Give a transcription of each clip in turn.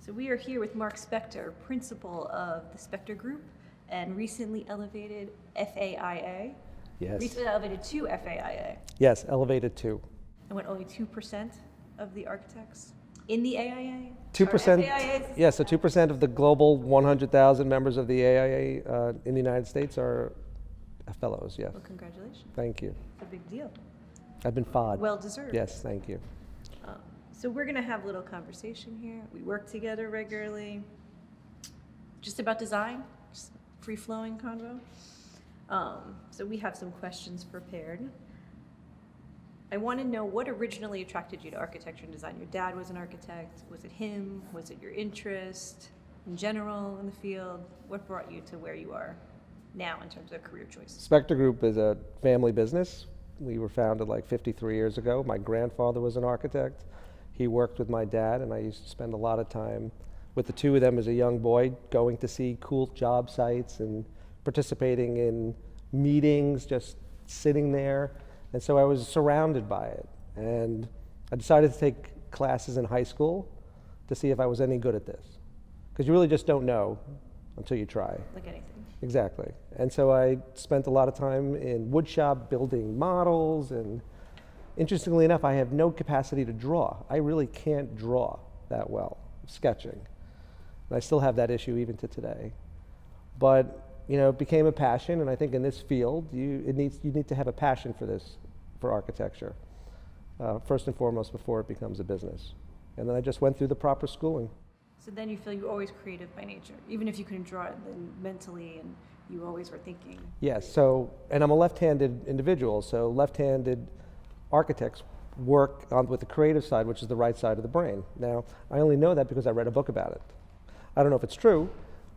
So we are here with Marc Spector, principal of the SpectorGroup and recently elevated FAIA. Yes. Recently elevated to FAIA. Yes, elevated to. And what, only 2% of the architects in the AIA? 2%, yes, so 2% of the global 100,000 members of the AIA in the United States are fellows, yes. Well, congratulations. Thank you. It's a big deal. I've been FOD. Well deserved. Yes, thank you. So we're going to have a little conversation here. We work together regularly. Just about design, just free-flowing convo. So we have some questions prepared. I want to know what originally attracted you to architecture and design. Your dad was an architect. Was it him? Was it your interest in general in the field? What brought you to where you are now in terms of career choice? SpectorGroup is a family business. We were founded like 53 years ago. My grandfather was an architect. He worked with my dad, and I used to spend a lot of time with the two of them as a young boy, going to see cool job sites and participating in meetings, just sitting there. And so I was surrounded by it. And I decided to take classes in high school to see if I was any good at this. Because you really just don't know until you try. Like anything. Exactly. And so I spent a lot of time in woodshop building models, and interestingly enough, I have no capacity to draw. I really can't draw that well, sketching. And I still have that issue even to today. But you know, it became a passion, and I think in this field, you need to have a passion for this, for architecture, first and foremost before it becomes a business. And then I just went through the proper schooling. So then you feel you're always creative by nature, even if you couldn't draw it then mentally, and you always were thinking. Yes, so, and I'm a left-handed individual, so left-handed architects work with the creative side, which is the right side of the brain. Now, I only know that because I read a book about it. I don't know if it's true,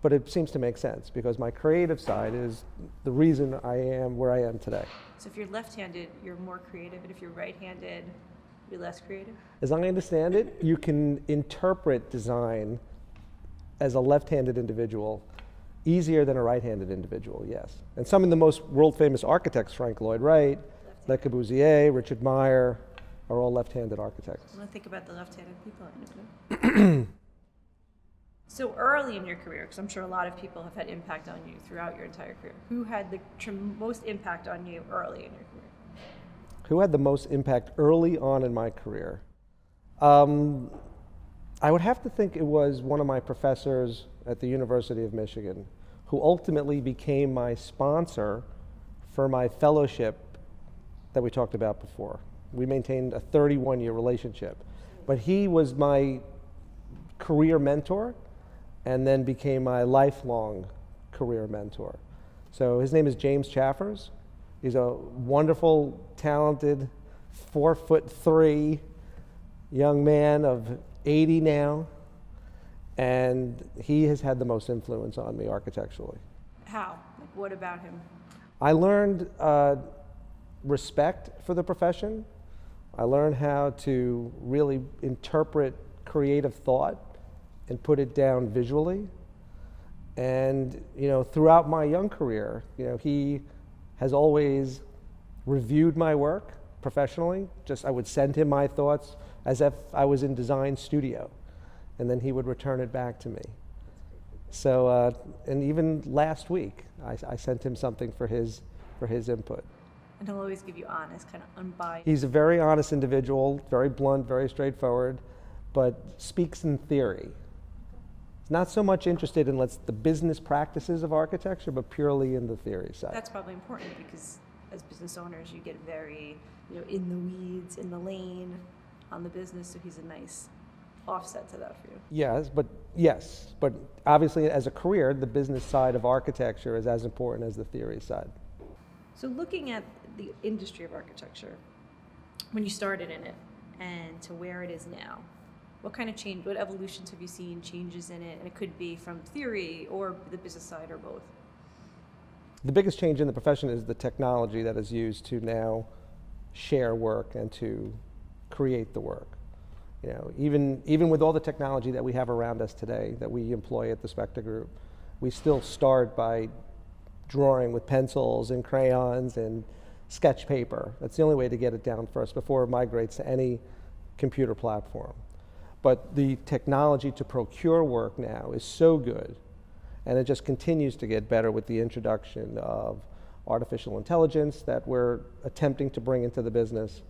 but it seems to make sense because my creative side is the reason I am where I am today. So if you're left-handed, you're more creative, and if you're right-handed, you're less creative? As I understand it, you can interpret design as a left-handed individual easier than a right-handed individual, yes. And some of the most world-famous architects, Frank Lloyd Wright, Le Corbusier, Richard Meyer, are all left-handed architects. I want to think about the left-handed people. So early in your career, because I'm sure a lot of people have had impact on you throughout your entire career, who had the most impact on you early in your career? Who had the most impact early on in my career? I would have to think it was one of my professors at the University of Michigan, who ultimately became my sponsor for my fellowship that we talked about before. We maintained a 31-year relationship. But he was my career mentor and then became my lifelong career mentor. So his name is James Chaffers. He's a wonderful, talented, 4'3" young man of 80 now, and he has had the most influence on me architecturally. How? Like, what about him? I learned respect for the profession. I learned how to really interpret creative thought and put it down visually. And you know, throughout my young career, you know, he has always reviewed my work professionally. Just I would send him my thoughts as if I was in design studio, and then he would return it back to me. So, and even last week, I sent him something for his input. And he'll always give you honest, kind of unbiased. He's a very honest individual, very blunt, very straightforward, but speaks in theory. He's not so much interested in the business practices of architecture, but purely in the theory side. That's probably important because as business owners, you get very, you know, in the weeds, in the lane, on the business. So he's a nice offset to that for you. Yes, but obviously as a career, the business side of architecture is as important as the theory side. So looking at the industry of architecture, when you started in it and to where it is now, what kind of change, what evolutions have you seen, changes in it? And it could be from theory or the business side or both. The biggest change in the profession is the technology that is used to now share work and to create the work. You know, even with all the technology that we have around us today that we employ at the SpectorGroup, we still start by drawing with pencils and crayons and sketch paper. That's the only way to get it down first before it migrates to any computer platform. But the technology to procure work now is so good, and it just continues to get better with the introduction of artificial intelligence that we're attempting to bring into the business.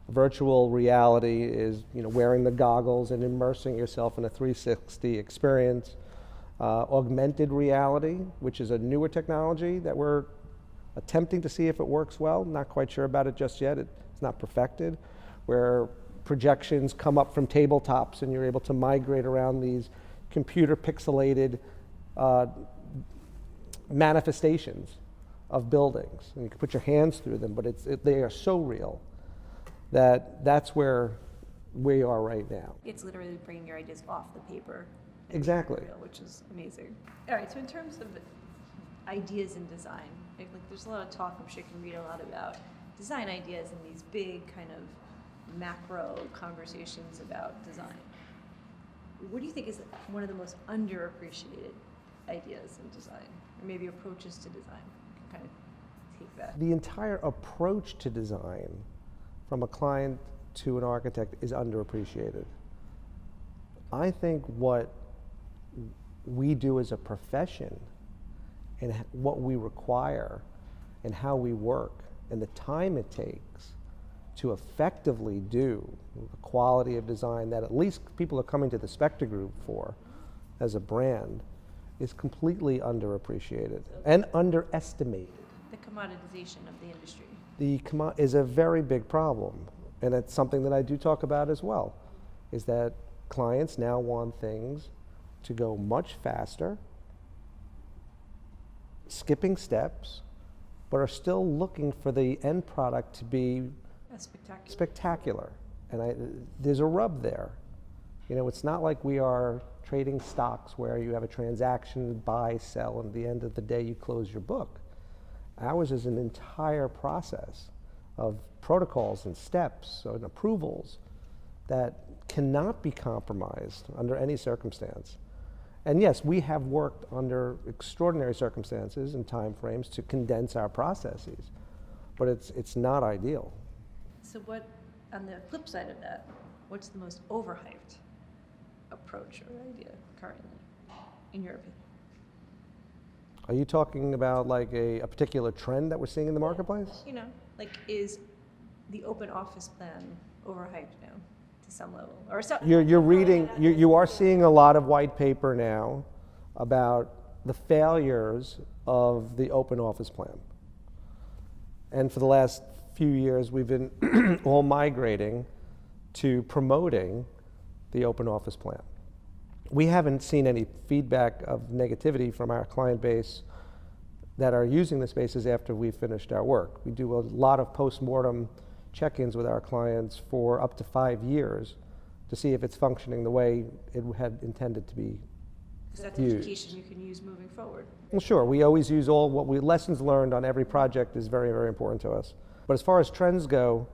Virtual reality is, wearing the goggles and immersing yourself in a 360 experience. Augmented reality, which is a newer technology that we're attempting to see if it works well. Not quite sure about it just yet. It's not perfected, where projections come up from tabletops and you're able to migrate around these computer pixelated manifestations of buildings. And you can put your hands through them, but they are so real that's where we are right now. It's literally bringing your ideas off the paper. Exactly. Real, which is amazing. All right, so in terms of ideas in design, like there's a lot of talk, I'm sure you can read a lot about design ideas and these big kind of macro conversations about design. What do you think is one of the most underappreciated ideas in design, or maybe approaches to design? You can kind of take that. The entire approach to design, from a client to an architect, is underappreciated. I think what we do as a profession and what we require and how we work and the time it takes to effectively do the quality of design that at least people are coming to the SpectorGroup for as a brand is completely underappreciated and underestimated. The commoditization of the industry. Is a very big problem, and it's something that I do talk about as well, is that clients now want things to go much faster, skipping steps, but are still looking for the end product to be spectacular. And there's a rub there. It's not like we are trading stocks where you have a transaction, buy, sell, and at the end of the day you close your book. Ours is an entire process of protocols and steps and approvals that cannot be compromised under any circumstance. And yes, we have worked under extraordinary circumstances and time frames to condense our processes, but it's not ideal. So what, on the flip side of that, what's the most overhyped approach or idea currently, in your opinion? Are you talking about like a particular trend that we're seeing in the marketplace? Is the open office plan overhyped now to some level? Or so, You're reading, you are seeing a lot of white paper now about the failures of the open office plan. And for the last few years, we've been all migrating to promoting the open office plan. We haven't seen any feedback of negativity from our client base that are using the spaces after we've finished our work. We do a lot of post-mortem check-ins with our clients for up to 5 years to see if it's functioning the way it had intended to be. Because that's education you can use moving forward. Well, sure. We always use lessons learned on every project is very, very important to us. But as far as trends go,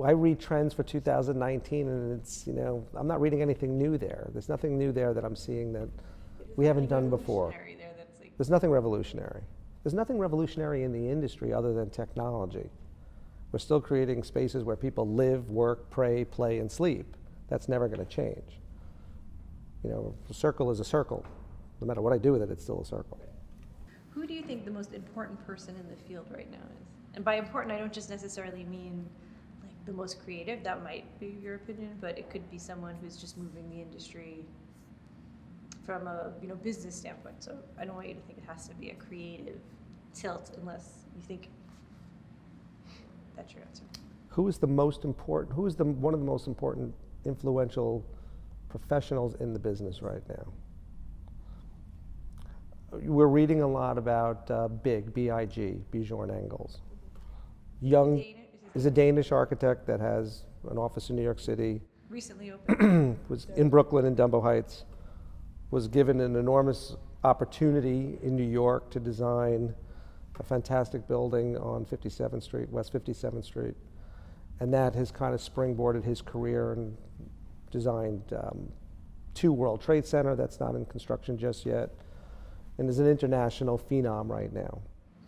I read trends for 2019, and it's, I'm not reading anything new there. There's nothing new there that I'm seeing that we haven't done before. There's nothing revolutionary. There's nothing revolutionary in the industry other than technology. We're still creating spaces where people live, work, pray, play, and sleep. That's never going to change. A circle is a circle. No matter what I do with it, it's still a circle. Who do you think the most important person in the field right now is? And by important, I don't just necessarily mean the most creative. That might be your opinion, but it could be someone who's just moving the industry from a business standpoint. So I don't want you to think it has to be a creative tilt unless you think that's your answer. Who is one of the most important influential professionals in the business right now? We're reading a lot about BIG, B-I-G, Bjorn Engels. Young is a Danish architect that has an office in New York City. Recently opened. Was in Brooklyn in Dumbo Heights. Was given an enormous opportunity in New York to design a fantastic building on 57th Street, West 57th Street. And that has kind of springboarded his career and designed 2 World Trade Center that's not in construction just yet, and is an international phenom right now.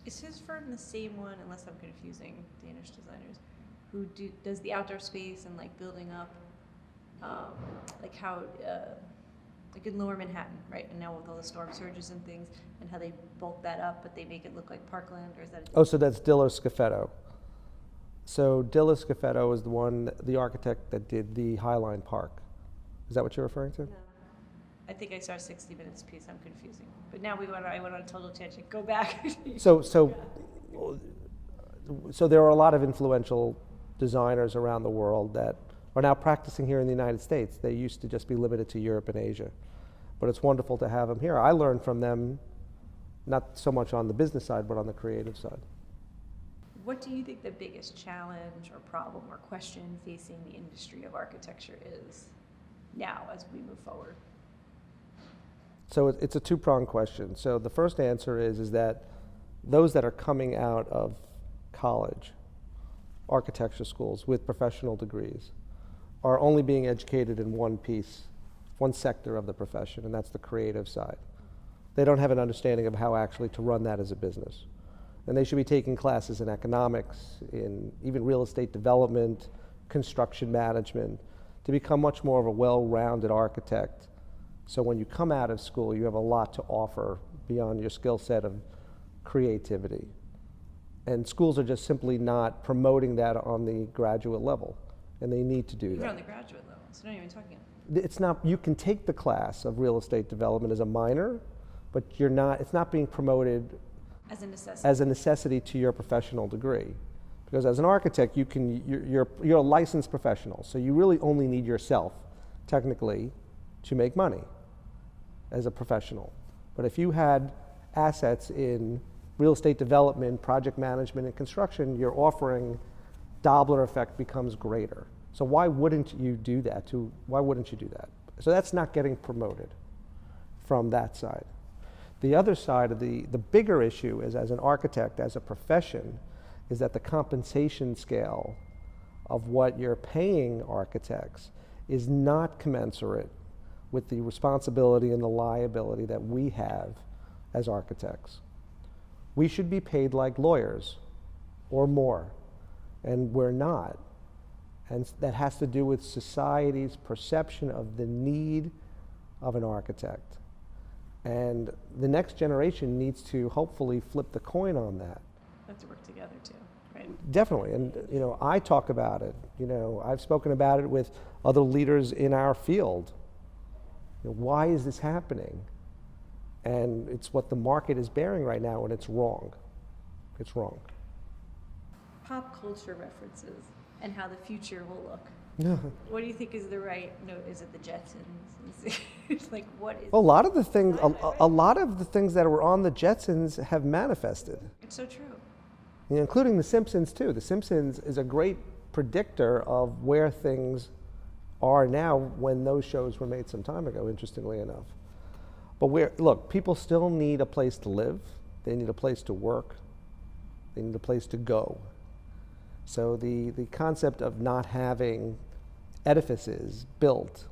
Is his firm the same one, unless I'm confusing Danish designers, who does the outdoor space and building up like how, like in Lower Manhattan, right? And now with all the storm surges and things, and how they bulk that up, but they make it look like parkland, or is that? Oh, so that's Diller Scaffetto. So Diller Scaffetto is the architect that did the Highline Park. Is that what you're referring to? No. I think I saw a 60 Minutes piece. I'm confusing. But now I went on a total tangent. Go back. So there are a lot of influential designers around the world that are now practicing here in the United States. They used to just be limited to Europe and Asia. But it's wonderful to have them here. I learned from them, not so much on the business side, but on the creative side. What do you think the biggest challenge or problem or question facing the industry of architecture is now as we move forward? So it's a two-pronged question. So the first answer is that those that are coming out of college, architecture schools with professional degrees, are only being educated in one piece, one sector of the profession, and that's the creative side. They don't have an understanding of how actually to run that as a business. And they should be taking classes in economics, in even real estate development, construction management, to become much more of a well-rounded architect. So when you come out of school, you have a lot to offer beyond your skill set of creativity. And schools are just simply not promoting that on the graduate level, and they need to do Even that. on the graduate level, so not even talking about. It's not, you can take the class of real estate development as a minor, but it's not being promoted As a necessity. as a necessity to your professional degree. Because as an architect, you're a licensed professional, so you really only need yourself, technically, to make money as a professional. But if you had assets in real estate development, project management, and construction, your offering Doppler effect becomes greater. So why wouldn't you do that? Why wouldn't you do that? So that's not getting promoted from that side. The other side of the bigger issue is, as an architect, as a profession, is that the compensation scale of what you're paying architects is not commensurate with the responsibility and the liability that we have as architects. We should be paid like lawyers or more, and we're not. And that has to do with society's perception of the need of an architect. And the next generation needs to hopefully flip the coin on that. We have to work together too, right? Definitely, and I talk about it. I've spoken about it with other leaders in our field. Why is this happening? And it's what the market is bearing right now, and it's wrong. It's wrong. Pop culture references and how the future will look. No. What do you think is the right note? Is it the Jetsons? It's like, what is? A lot of the things, a lot of the things that were on the Jetsons have manifested. It's so true. Including The Simpsons too. The Simpsons is a great predictor of where things are now when those shows were made some time ago, interestingly enough. But look, people still need a place to live. They need a place to work. They need a place to go. So the concept of not having edifices built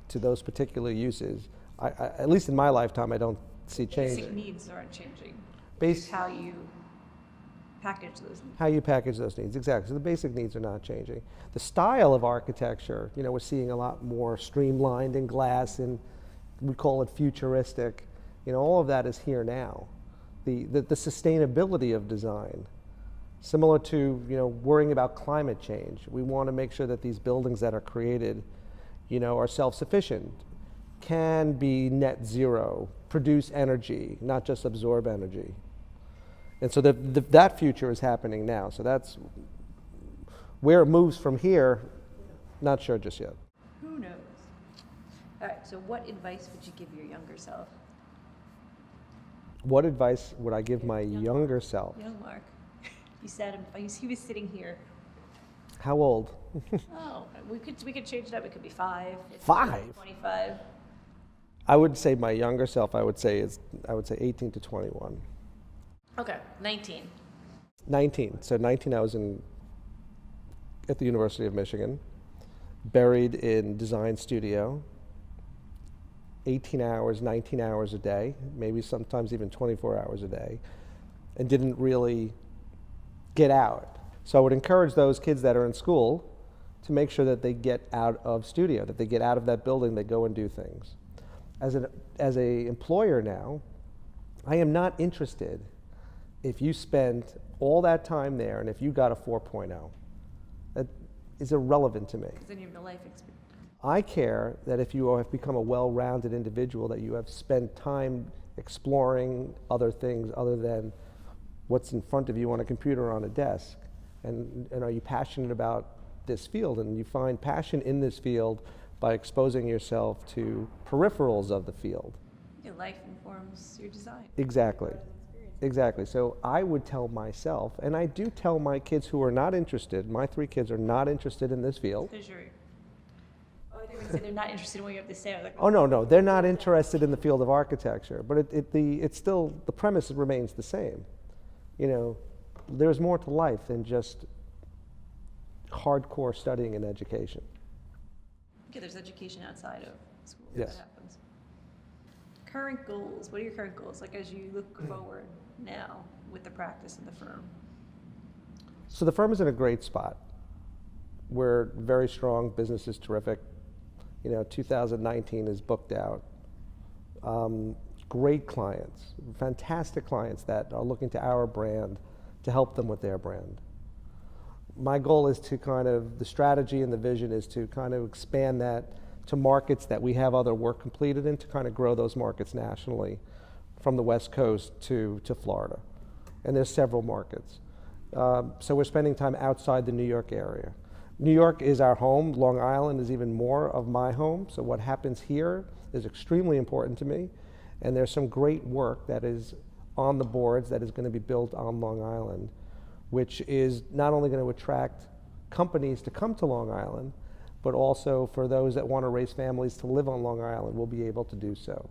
to those particular uses, at least in my lifetime, I don't see changing. Basic needs aren't changing. Base- It's how you package those needs. How you package those needs, exactly. So the basic needs are not changing. The style of architecture, we're seeing a lot more streamlined in glass, and we call it futuristic. All of that is here now. The sustainability of design, similar to worrying about climate change. We want to make sure that these buildings that are created, are self-sufficient, can be net zero, produce energy, not just absorb energy. And so that future is happening now. So that's where it moves from here, not sure just yet. Who knows? All right, so what advice would you give your younger self? What advice would I give my younger self? Young Mark. He was sitting here. How old? Oh, we could change it up. It could be 5. 5? 25. I would say my younger self, I would say 18 to 21. Okay, 19. 19. So 19, I was at the University of Michigan, buried in design studio, 18 hours, 19 hours a day, maybe sometimes even 24 hours a day, and didn't really get out. So I would encourage those kids that are in school, to make sure that they get out of studio, that they get out of that building, they go and do things. As a employer now, I am not interested if you spent all that time there and if you got a 4.0. That is irrelevant to me. Because then you have no life experience. I care that if you have become a well-rounded individual, that you have spent time exploring other things other than what's in front of you on a computer or on a desk. And are you passionate about this field? And you find passion in this field by exposing yourself to peripherals of the field. Your life informs your design. Exactly. Exactly. So I would tell myself, and I do tell my kids who are not interested, my 3 kids are not interested in this field. Because you're, oh, they would say they're not interested in what you have to say. I was like, Oh, no, they're not interested in the field of architecture, but it's still, the premise remains the same. You know, there's more to life than just hardcore studying and education. Okay, there's education outside of school. Yes. That happens. Current goals. What are your current goals? Like as you look forward now with the practice in the firm. So the firm is in a great spot. We're very strong, business is terrific. You know, 2019 is booked out. Great clients, fantastic clients that are looking to our brand to help them with their brand. My goal is to the strategy and the vision is to kind of expand that to markets that we have other work completed in, to kind of grow those markets nationally from the West Coast to Florida. And there's several markets. So we're spending time outside the New York area. New York is our home. Long Island is even more of my home. So what happens here is extremely important to me. And there's some great work that is on the boards that is going to be built on Long Island, which is not only going to attract companies to come to Long Island, but also for those that want to raise families to live on Long Island will be able to do so.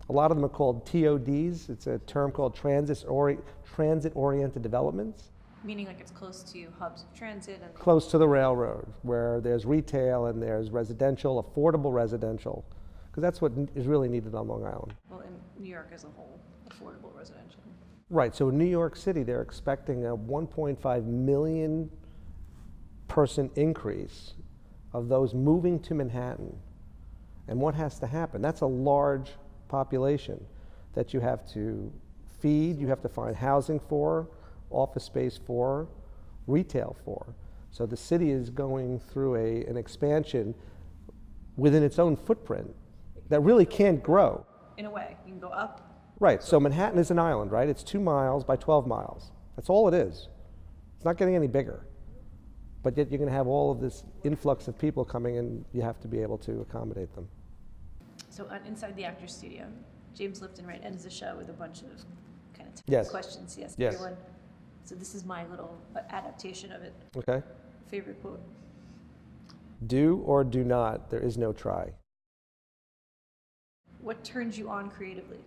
A lot of them are called TODs. It's a term called transit-oriented developments. Meaning like it's close to hubs of transit and Close to the railroad, where there's retail and there's residential, affordable residential, because that's what is really needed on Long Island. well, in New York as a whole, affordable residential. Right, so in New York City, they're expecting a 1.5 million person increase of those moving to Manhattan. And what has to happen? That's a large population that you have to feed, you have to find housing for, office space for, retail for. So the city is going through an expansion within its own footprint that really can't grow. In a way, you can go up. Right, so Manhattan is an island, right? It's 2 miles by 12 miles. That's all it is. It's not getting any bigger. But yet you're going to have all of this influx of people coming and you have to be able to accommodate them. So inside the actor's studio, James Lipton, right, ends the show with a bunch of kind of Yes. questions. Yes, Yes. everyone. So this is my little adaptation of it. Okay? Favorite quote? Do or do not, there is no try. What turns you on creatively?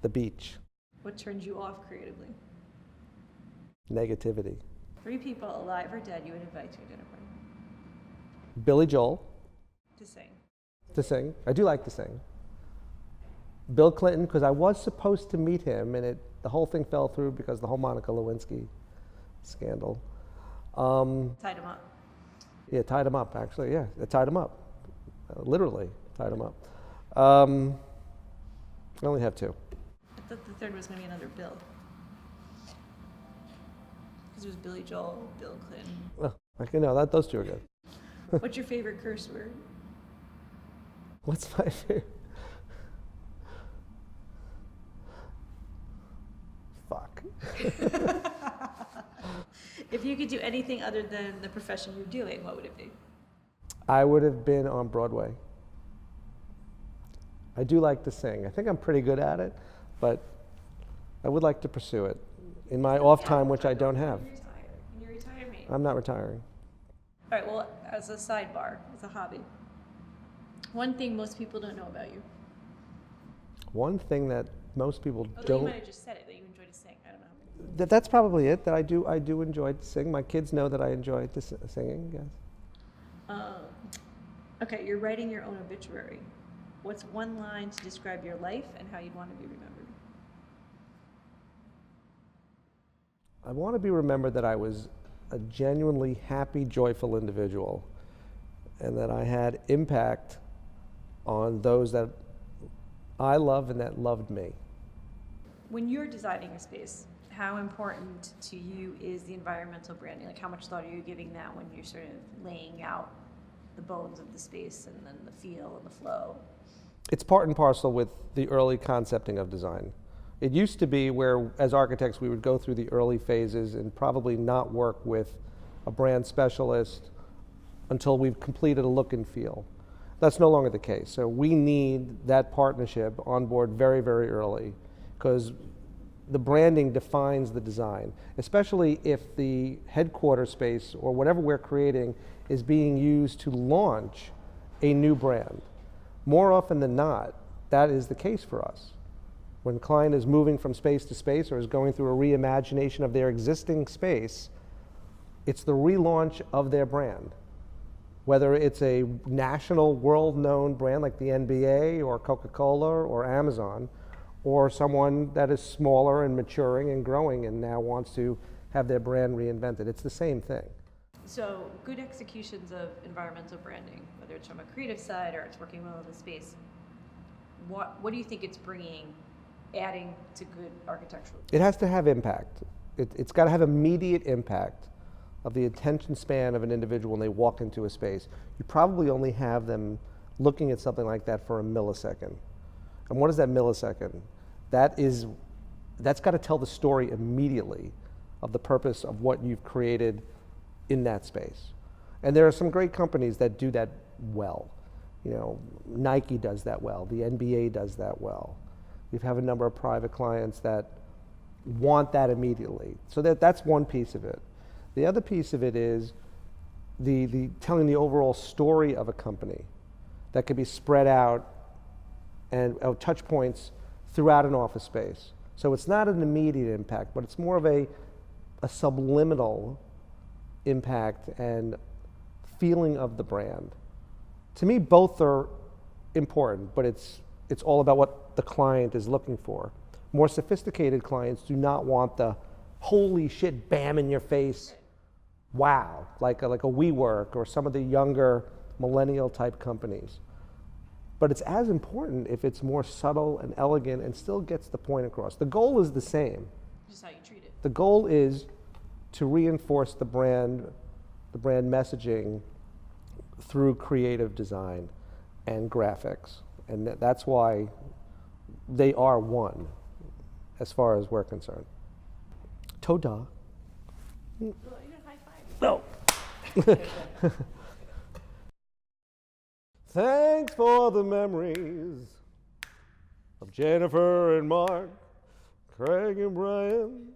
The beach. What turns you off creatively? Negativity. 3 people, alive or dead, you would invite to a dinner party. Billy Joel, To sing. to sing. I do like to sing. Bill Clinton, because I was supposed to meet him, and the whole thing fell through because the whole Monica Lewinsky scandal. Tied him up. Yeah, tied him up, actually. Yeah, it tied him up. Literally tied him up. I only have 2. I thought the third was going to be another Bill. Because it was Billy Joel, Bill Clinton. Okay, those 2 are good. What's your favorite curse word? What's my favorite? Fuck. If you could do anything other than the profession you're doing, what would it be? I would have been on Broadway. I do like to sing. I think I'm pretty good at it, but I would like to pursue it in my off time, which I don't have. Can you retire me? I'm not retiring. All right, well, as a sidebar, as a hobby, one thing most people don't know about you. One thing that most people Although you don't. might have just said it, that you enjoy to sing. I don't know. That's probably it. That I do enjoy to sing. My kids know that I enjoy singing. Yes. Okay, you're writing your own obituary. What's one line to describe your life and how you'd want to be remembered? I want to be remembered that I was a genuinely happy, joyful individual, and that I had impact on those that I love and that loved me. When you're designing a space, how important to you is the environmental branding? Like, how much thought are you giving that when you're sort of laying out the bones of the space and then the feel and the flow? It's part and parcel with the early concepting of design. It used to be where, as architects, we would go through the early phases and probably not work with a brand specialist until we've completed a look and feel. That's no longer the case. So we need that partnership on board very, very early, because the branding defines the design, especially if the headquarters space or whatever we're creating is being used to launch a new brand. More often than not, that is the case for us. When a client is moving from space to space or is going through a reimagination of their existing space, it's the relaunch of their brand. Whether it's a national, world-known brand like the NBA or Coca-Cola or Amazon, or someone that is smaller and maturing and growing and now wants to have their brand reinvented. It's the same thing. So good executions of environmental branding, whether it's from a creative side or it's working well in the space, what do you think it's bringing, adding to good architectural? It has to have impact. It's got to have immediate impact of the attention span of an individual when they walk into a space. You probably only have them looking at something like that for a millisecond. And what is that millisecond? That's got to tell the story immediately of the purpose of what you've created in that space. And there are some great companies that do that well. You know, Nike does that well. The NBA does that well. We have a number of private clients that want that immediately. So that's one piece of it. The other piece of it is the telling the overall story of a company that could be spread out and touch points throughout an office space. So it's not an immediate impact, but it's more of a subliminal impact and feeling of the brand. To me, both are important, but it's all about what the client is looking for. More sophisticated clients do not want the holy shit, bam in your face, wow, like a WeWork or some of the younger millennial type companies. But it's as important if it's more subtle and elegant and still gets the point across. The goal is the same. Just how you treat it. The goal is to reinforce the brand messaging through creative design and graphics. And that's why they are one, as far as we're concerned. Toda. Well, you know, high five. No. Thanks for the memories of Jennifer and Mark, Craig and Brian.